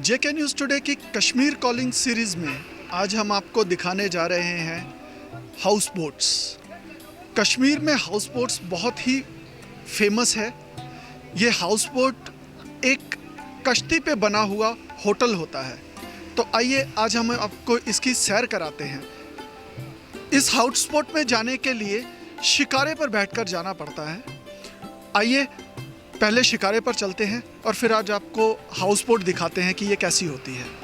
जेके news today की Kashmir calling series में आज हम आपको दिखाने जा रहे हैं हाउस बोट्स। कश्मीर में हाउस बोट्स बहुत ही फेमस है। ये हाउस बोट एक कश्ती पे बना हुआ होटल होता है। तो आइए आज हम आपको इसकी सैर कराते हैं। इस हाउस बोट में जाने के लिए शिकारे पर बैठकर जाना पड़ता है। आइए पहले शिकारे पर चलते हैं और फिर आज आपको हाउस बोट दिखाते हैं कि ये कैसी होती है।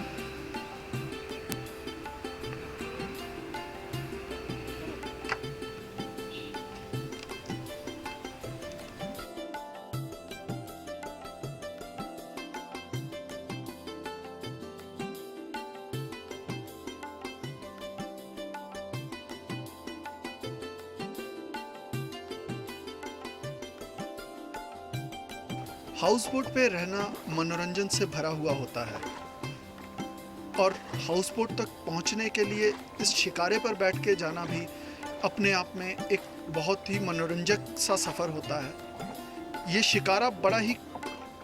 हाउस बोट पे रहना मनोरंजन से भरा हुआ होता है और हाउस बोट तक पहुंचने के लिए इस शिकारे पर बैठ के जाना भी अपने आप में एक बहुत ही मनोरंजक सा सफ़र होता है। ये शिकारा बड़ा ही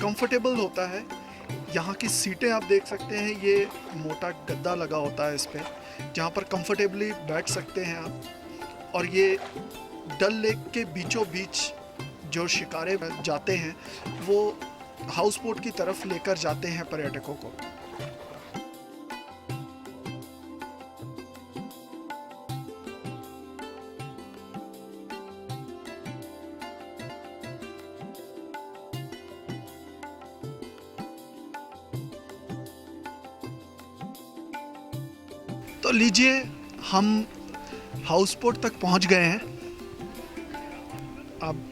कंफर्टेबल होता है। यहाँ की सीटें आप देख सकते हैं, ये मोटा गद्दा लगा होता है इस पे, जहाँ पर कंफर्टेबली बैठ सकते हैं आप। और ये डल लेक के बीचों बीच जो शिकारे जाते हैं वो हाउस बोट की तरफ लेकर जाते हैं पर्यटकों को। तो लीजिए, हम हाउस बोट तक पहुंच गए हैं। आप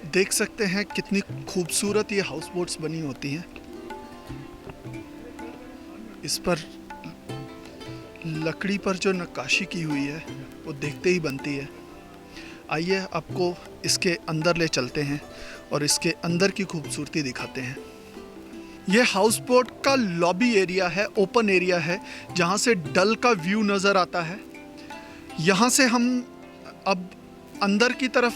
देख सकते हैं कितनी खूबसूरत ये हाउस बोट्स बनी होती हैं। इस पर लकड़ी पर जो नक्काशी की हुई है वो देखते ही बनती है। आइए आपको इसके अंदर ले चलते हैं और इसके अंदर की खूबसूरती दिखाते हैं। ये हाउस बोट का लॉबी एरिया है, ओपन एरिया है, जहाँ से डल का व्यू नज़र आता है। यहाँ से हम अब अंदर की तरफ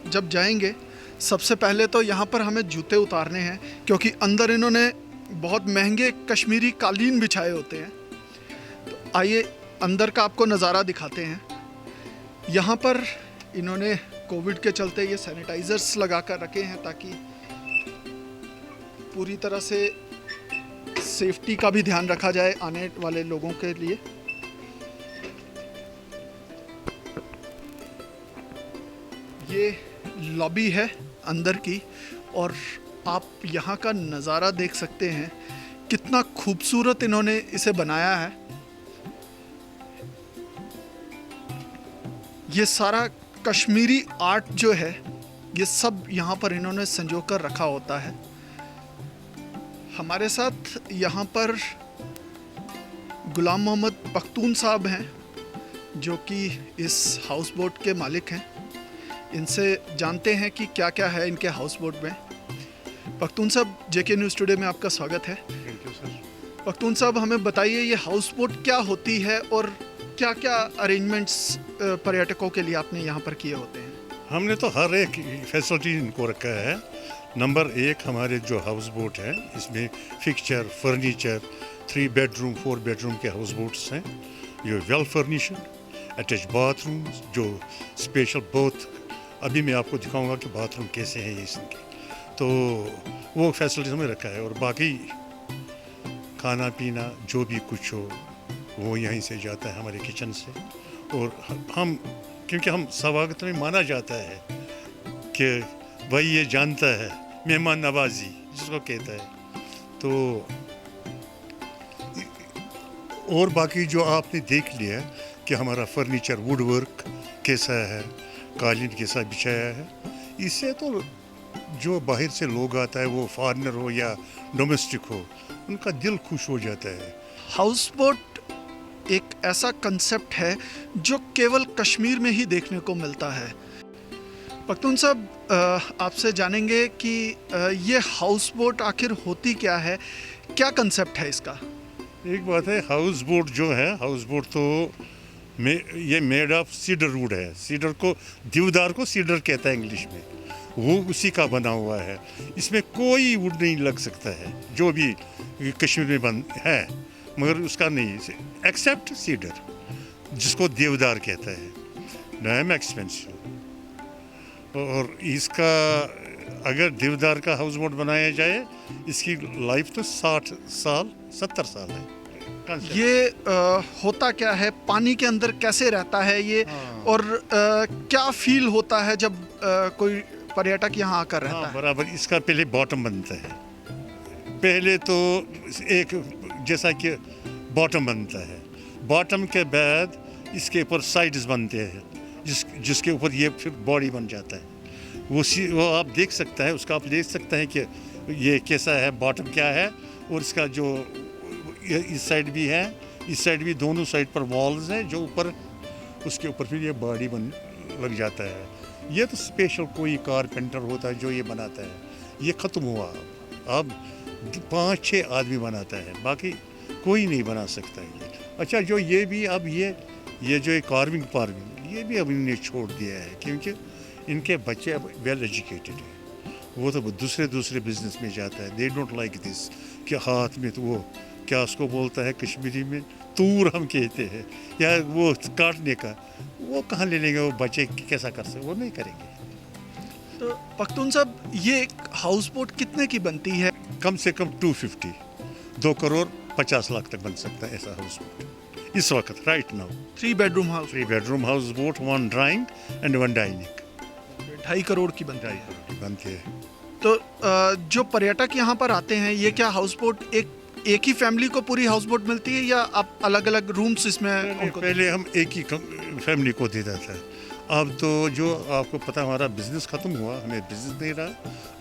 जब जाएंगे, सबसे पहले तो यहाँ पर हमें जूते उतारने हैं, क्योंकि अंदर इन्होंने बहुत महंगे कश्मीरी कालीन बिछाए होते हैं। तो आइए अंदर का आपको नज़ारा दिखाते हैं। यहाँ पर इन्होंने कोविड के चलते ये सैनिटाइज़र्स लगा कर रखे हैं ताकि पूरी तरह से सेफ्टी का भी ध्यान रखा जाए आने वाले लोगों के लिए। ये लॉबी है अंदर की और आप यहाँ का नज़ारा देख सकते हैं, कितना खूबसूरत इन्होंने इसे बनाया है। ये सारा कश्मीरी आर्ट जो है ये सब यहाँ पर इन्होंने संजो कर रखा होता है। हमारे साथ यहाँ पर गुलाम मोहम्मद पख्तून साहब हैं, जो कि इस हाउस बोट के मालिक हैं। इनसे जानते हैं कि क्या क्या है इनके हाउस बोट में। पख्तून साहब, जेके न्यूज़ टुडे में आपका स्वागत है। Thank you sir. पख्तून साहब, हमें बताइए ये हाउस बोट क्या होती है और क्या क्या अरेंजमेंट्स पर्यटकों के लिए आपने यहाँ पर किए होते हैं? हमने तो हर एक फैसिलिटी इनको रखा है। नंबर 1 हमारे जो हाउस बोट है, इसमें फिक्चर, फर्नीचर, 3 बेडरूम 4 बेडरूम के हाउस बोट्स हैं। ये वेल फर्निश्ड, अटैच बाथरूम, जो स्पेशल बोथ, अभी मैं आपको दिखाऊंगा कि बाथरूम कैसे हैं इसके। तो वो फैसिलिटीज हमें रखा है और बाकी खाना पीना जो भी कुछ हो वो यहीं से जाता है हमारे किचन से। और हम, क्योंकि हम स्वागत में माना जाता है कि भाई ये जानता है मेहमान नवाजी जिसको कहता है। तो और बाकी जो आपने देख लिया कि हमारा फर्नीचर वुड वर्क कैसा है, कालीन कैसा बिछाया है, इससे तो जो बाहर से लोग आता है, वो फॉरेनर हो या डोमेस्टिक हो, उनका दिल खुश हो जाता है। हाउस बोट एक ऐसा कंसेप्ट है जो केवल कश्मीर में ही देखने को मिलता है। पख्तून साहब, आपसे जानेंगे कि ये हाउस बोट आखिर होती क्या है, क्या कंसेप्ट है इसका? एक बात है, हाउस बोट जो है, हाउस बोट तो ये मेड ऑफ सीडर वुड है। सीडर को, देवदार को सीडर कहता है इंग्लिश में। वो उसी का बना हुआ है। इसमें कोई वुड नहीं लग सकता है जो भी कश्मीर में बन है, मगर उसका नहीं, एक्सेप्ट सीडर जिसको देवदार कहता है, डैम एक्सपेंसिव। और इसका अगर देवदार का हाउस बोट बनाया जाए, इसकी लाइफ तो 60 साल 70 साल है। ये होता क्या है, पानी के अंदर कैसे रहता है ये, और क्या फील होता है जब कोई पर्यटक यहाँ आकर रहता है? बराबर। इसका पहले बॉटम बनता है, पहले तो एक जैसा कि बॉटम बनता है, बॉटम के बाद इसके ऊपर साइड्स बनते हैं, जिसके ऊपर ये फिर बॉडी बन जाता है। वो आप देख सकता है, उसका आप देख सकते हैं कि ये कैसा है, बॉटम क्या है, और इसका जो इस साइड भी है, इस साइड भी, दोनों साइड पर वॉल्स हैं जो ऊपर, उसके ऊपर फिर ये बॉडी बन लग जाता है। ये तो स्पेशल कोई कारपेंटर होता है जो ये बनाता है, ये ख़त्म हुआ। अब 5-6 आदमी बनाता है, बाकी कोई नहीं बना सकता है। अच्छा, जो ये भी अब ये जो कार्विंग पार्विंग, ये भी अब इन्होंने छोड़ दिया है, क्योंकि इनके बच्चे अब वेल एजुकेटेड हैं। वो तो दूसरे बिजनेस में जाता है। दे डोंट लाइक दिस कि हाथ में तो वो क्या उसको बोलता है कश्मीरी में, तूर हम कहते हैं, या वो काटने का, वो कहाँ ले लेंगे, वो बच्चे कैसा कर सकते, वो नहीं करेंगे। तो पख्तून साहब, ये एक हाउस बोट कितने की बनती है? कम से कम 250, 2 करोड़ 50 लाख तक बन सकता है ऐसा हाउस बोट इस वक्त, right now. 3 bedroom house? 3 bedroom house boat, 1 drawing and 1 dining. 2.5 crore की बनती है। 2.5 करोड़ की बनती है। तो जो पर्यटक यहाँ पर आते हैं, ये क्या हाउस बोट एक ही फैमिली को पूरी हाउस बोट मिलती है, या आप अलग अलग रूम्स इसमें? पहले हम एक ही फैमिली को देता था। अब तो जो आपको पता, हमारा बिजनेस ख़त्म हुआ, हमें बिजनेस नहीं रहा,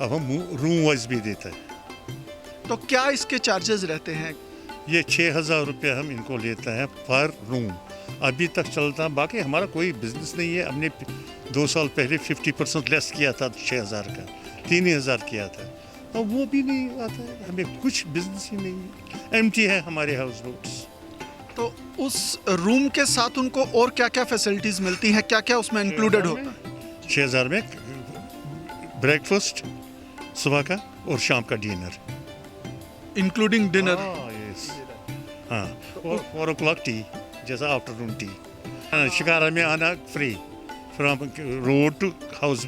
अब हम रूम वाइज भी देते हैं। तो क्या इसके चार्जेस रहते हैं? ये 6,000 रुपये हम इनको लेते हैं पर रूम, अभी तक चलता। बाकी हमारा कोई बिजनेस नहीं है। हमने 2 साल पहले 50% लेस किया था 6,000 का, 3,000 किया था, अब वो भी नहीं आता है। हमें कुछ बिजनेस ही नहीं है, एम्प्टी है हमारे हाउस बोट्स। तो उस रूम के साथ उनको और क्या क्या फैसिलिटीज़ मिलती हैं, क्या क्या उसमें इंक्लूडेड होता है? 6,000 में ब्रेकफास्ट सुबह का और शाम का डिनर, इंक्लूडिंग डिनर। हाँ, और 4 o'clock टी, जैसा आफ्टरनून टी। शिकारा में आना free, from road to house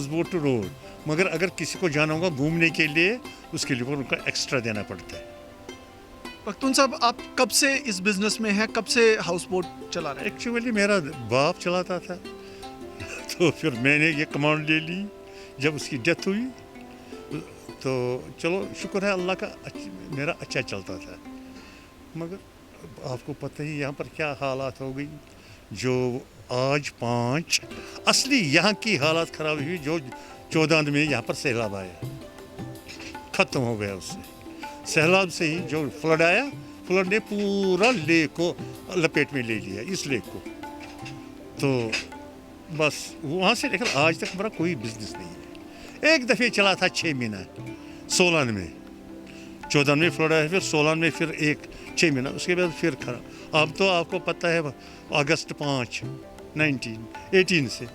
boat to road. मगर अगर किसी को जाना होगा घूमने के लिए, उसके लिए उनका एक्स्ट्रा देना पड़ता है। पख्तून साहब, आप कब से इस बिजनेस में हैं, कब से हाउस बोट चला रहे हैं? एक्चुअली मेरा बाप चलाता था तो फिर मैंने ये कमांड ले ली। जब उसकी डेथ हुई तो चलो शुक्र है अल्लाह का, मेरा अच्छा चलता था। मगर आपको पता ही यहाँ पर क्या हालात हो गई, जो आज 5 असली यहाँ की हालत ख़राब हुई। जो 14 में यहाँ पर सैलाब आया, ख़त्म हो गया उससे। सैलाब से ही जो फ्लड आया, फ्लड ने पूरा लेक को लपेट में ले लिया, इस लेक को। तो बस वहाँ से लेकर आज तक हमारा कोई बिजनेस नहीं है। एक दफ़े चला था 6 महीना, 16 में, 14 में फ्लड आया, फिर 16 में फिर 6 महीना, उसके बाद फिर खराब। अब तो आपको पता है अगस्त 5, 18 से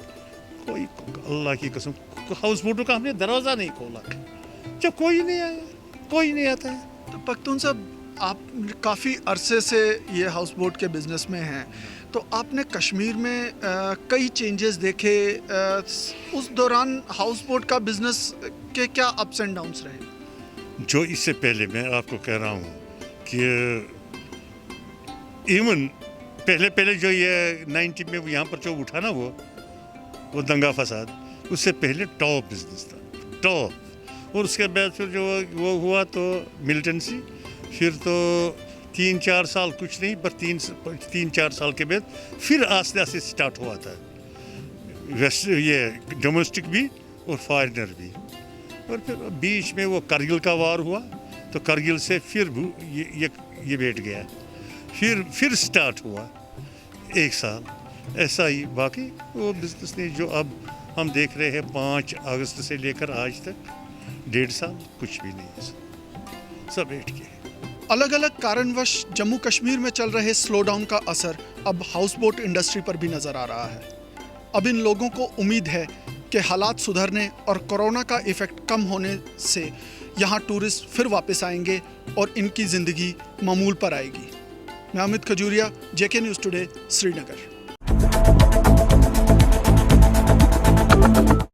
कोई, अल्लाह की कसम, हाउस बोटों का हमने दरवाज़ा नहीं खोला, जब कोई नहीं आया, कोई नहीं आता है। तो पख्तून साहब, आप काफ़ी अरसे से ये हाउस बोट के बिज़नेस में हैं, तो आपने कश्मीर में कई चेंजेस देखे। उस दौरान हाउस बोट का बिज़नेस के क्या अप्स एंड डाउन्स रहे? जो इससे पहले मैं आपको कह रहा हूँ कि इवन पहले जो ये 90 में यहाँ पर जो उठा ना, वो दंगा फसाद, उससे पहले टॉप बिजनेस था, टॉप। और उसके बाद फिर जो वो हुआ तो मिलिटेंसी, फिर तो 3-4 साल कुछ नहीं, पर 3-4 साल के बाद फिर आस्ते आस्ते स्टार्ट हुआ था वेस्ट, ये डोमेस्टिक भी और फॉरेनर भी। और फिर बीच में वो करगिल का वार हुआ, तो करगिल से फिर ये बैठ गया, फिर स्टार्ट हुआ 1 साल, ऐसा ही। बाकी वो बिजनेस नहीं जो अब हम देख रहे हैं 5 अगस्त से लेकर आज तक 1.5 साल कुछ भी नहीं है, सब बैठ गए। अलग अलग कारणवश जम्मू कश्मीर में चल रहे स्लो डाउन का असर अब हाउस बोट इंडस्ट्री पर भी नज़र आ रहा है। अब इन लोगों को उम्मीद है के हालात सुधरने और कोरोना का इफ़ेक्ट कम होने से यहाँ टूरिस्ट फिर वापस आएंगे और इनकी ज़िंदगी मामूल पर आएगी। मैं अमित खजूरिया, जेके न्यूज़ टुडे, श्रीनगर।